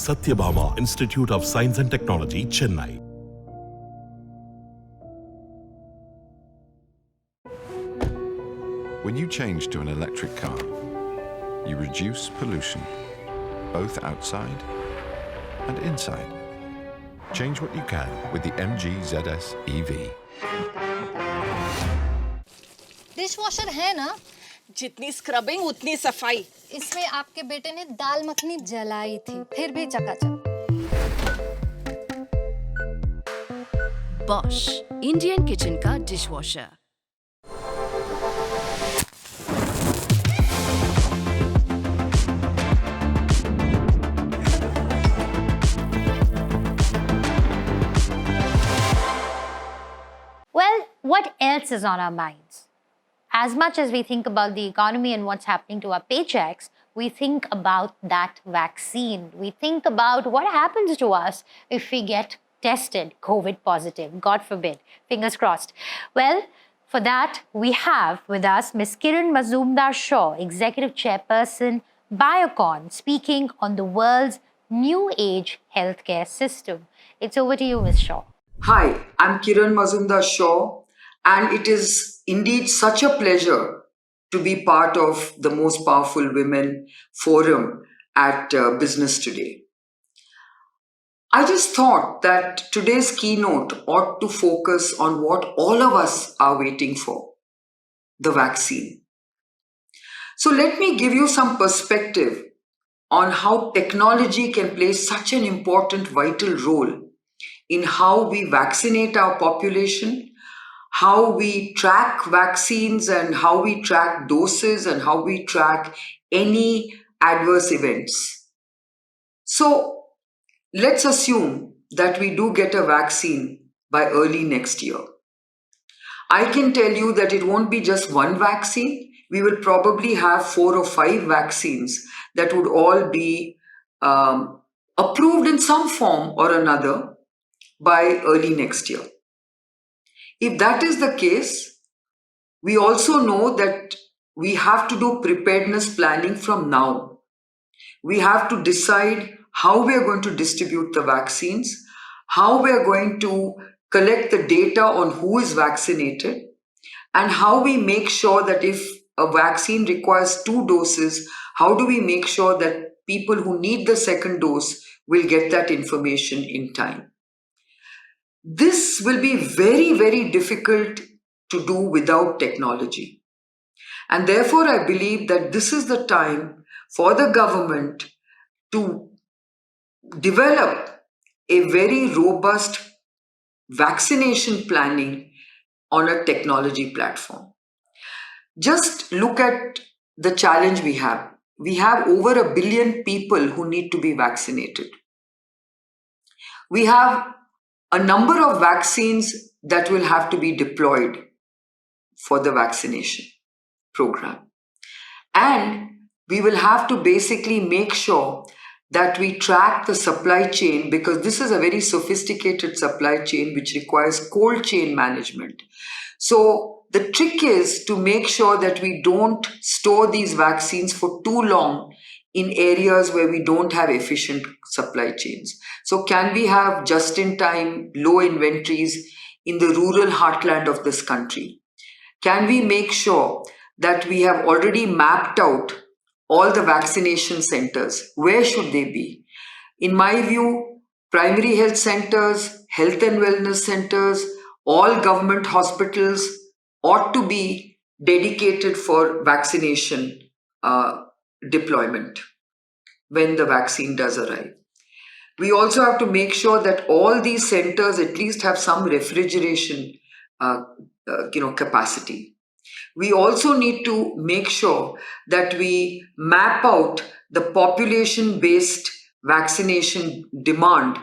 Sathyabama Institute of Science and Technology, Chennai. When you change to an electric car, you reduce pollution, both outside and inside. Change what you can with the MG ZS EV. Dishwasher है ना? जितनी scrubbing उतनी सफाई। इसमें आपके बेटे ने दाल मखनी जलाई थी, फिर भी चकाचक। Bosch, Indian kitchen का dishwasher. Well, what else is on our minds? As much as we think about the economy and what's happening to our paychecks, we think about that vaccine. We think about what happens to us if we get tested COVID positive, God forbid, fingers crossed. Well, for that, we have with us Ms. Kiran Mazumdar-Shaw, Executive Chairperson, Biocon, speaking on the world's new age healthcare system. It's over to you, Ms. Shaw. Hi, I'm Kiran Mazumdar-Shaw, and it is indeed such a pleasure to be part of the Most Powerful Women Forum at Business Today. I just thought that today's keynote ought to focus on what all of us are waiting for, the vaccine. So let me give you some perspective on how technology can play such an important, vital role in how we vaccinate our population, how we track vaccines and how we track doses and how we track any adverse events. So let's assume that we do get a vaccine by early next year. I can tell you that it won't be just one vaccine. We will probably have 4 or 5 vaccines that would all be approved in some form or another by early next year. If that is the case, we also know that we have to do preparedness planning from now. We have to decide how we are going to distribute the vaccines, how we are going to collect the data on who is vaccinated, and how we make sure that if a vaccine requires 2 doses, how do we make sure that people who need the second dose will get that information in time. This will be very, very difficult to do without technology. And therefore, I believe that this is the time for the government to develop a very robust vaccination planning on a technology platform. Just look at the challenge we have. We have over 1 billion people who need to be vaccinated. We have a number of vaccines that will have to be deployed for the vaccination program. And we will have to basically make sure that we track the supply chain, because this is a very sophisticated supply chain which requires cold chain management. So the trick is to make sure that we don't store these vaccines for too long in areas where we don't have efficient supply chains. So can we have just-in-time low inventories in the rural heartland of this country? Can we make sure that we have already mapped out all the vaccination centers? Where should they be? In my view, primary health centers, health and wellness centers, all government hospitals ought to be dedicated for vaccination deployment when the vaccine does arrive. We also have to make sure that all these centers at least have some refrigeration capacity. We also need to make sure that we map out the population-based vaccination demand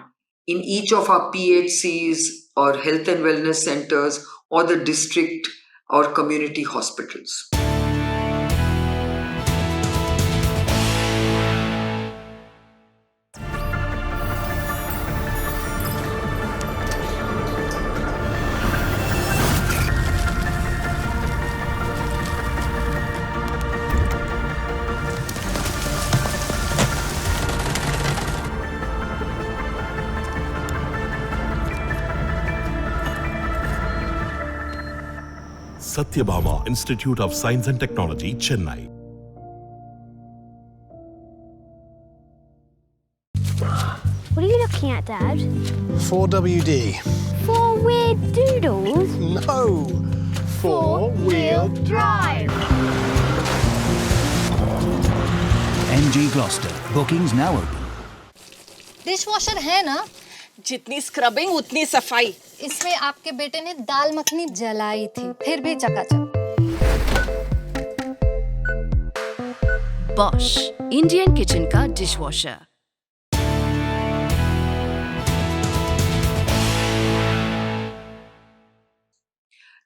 in each of our PHCs or health and wellness centers or the district or community hospitals. Sathyabama Institute of Science and Technology, Chennai. What are you looking at, Dad? 4WD. 4 weird doodles? No! Four-wheel drive. MG Gloucester. Bookings now open. Dishwasher है ना? जितनी scrubbing उतनी सफाई। इसमें आपके बेटे ने दाल मखनी जलाई थी, फिर भी चकाचक। Bosch, Indian kitchen का dishwasher.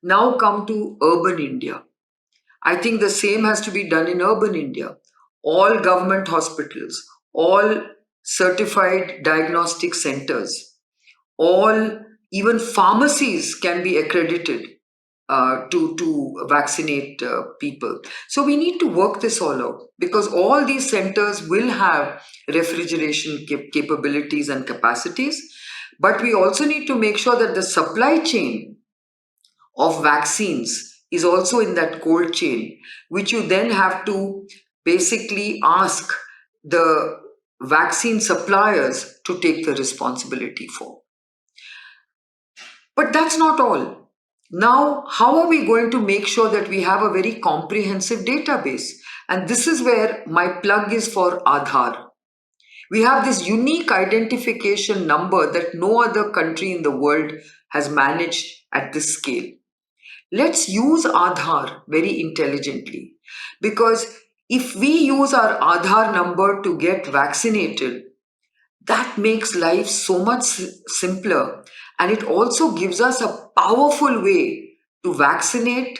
Now come to urban India. I think the same has to be done in urban India. All government hospitals, all certified diagnostic centers, all even pharmacies can be accredited to vaccinate people. So we need to work this all out because all these centers will have refrigeration capabilities and capacities, but we also need to make sure that the supply chain of vaccines is also in that cold chain, which you then have to basically ask the vaccine suppliers to take the responsibility for. But that's not all. Now, how are we going to make sure that we have a very comprehensive database? And this is where my plug is for Aadhaar. We have this unique identification number that no other country in the world has managed at this scale. Let's use Aadhaar very intelligently, because if we use our Aadhaar number to get vaccinated, that makes life so much simpler, and it also gives us a powerful way to vaccinate,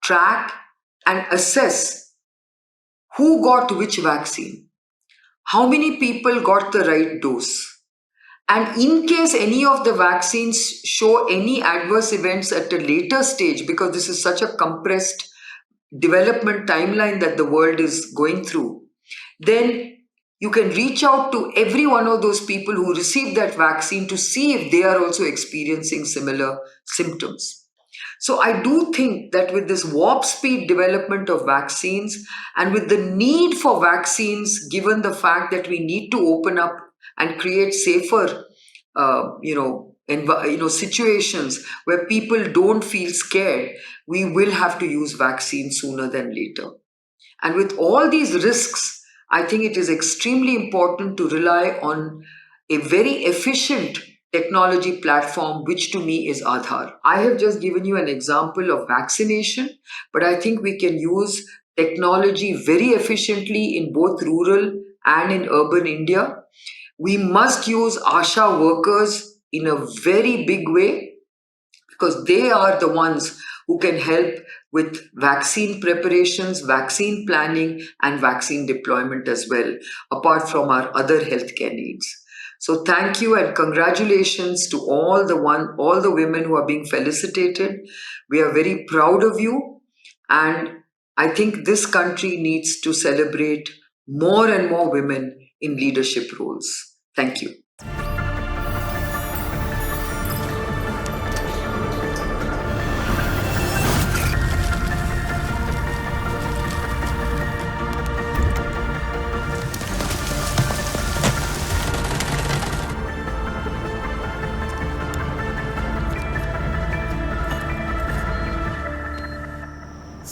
track, and assess who got which vaccine, how many people got the right dose. And in case any of the vaccines show any adverse events at a later stage, because this is such a compressed development timeline that the world is going through, then you can reach out to every one of those people who received that vaccine to see if they are also experiencing similar symptoms. So I do think that with this warp speed development of vaccines and with the need for vaccines, given the fact that we need to open up and create safer, situations where people don't feel scared, we will have to use vaccines sooner than later. And with all these risks, I think it is extremely important to rely on a very efficient technology platform, which to me is Aadhaar. I have just given you an example of vaccination, but I think we can use technology very efficiently in both rural and in urban India. We must use ASHA workers in a very big way because they are the ones who can help with vaccine preparations, vaccine planning, and vaccine deployment as well, apart from our other healthcare needs. So thank you and congratulations to all the women who are being felicitated. We are very proud of you, and I think this country needs to celebrate more and more women in leadership roles. Thank you.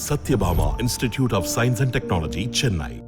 Sathyabama Institute of Science and Technology, Chennai.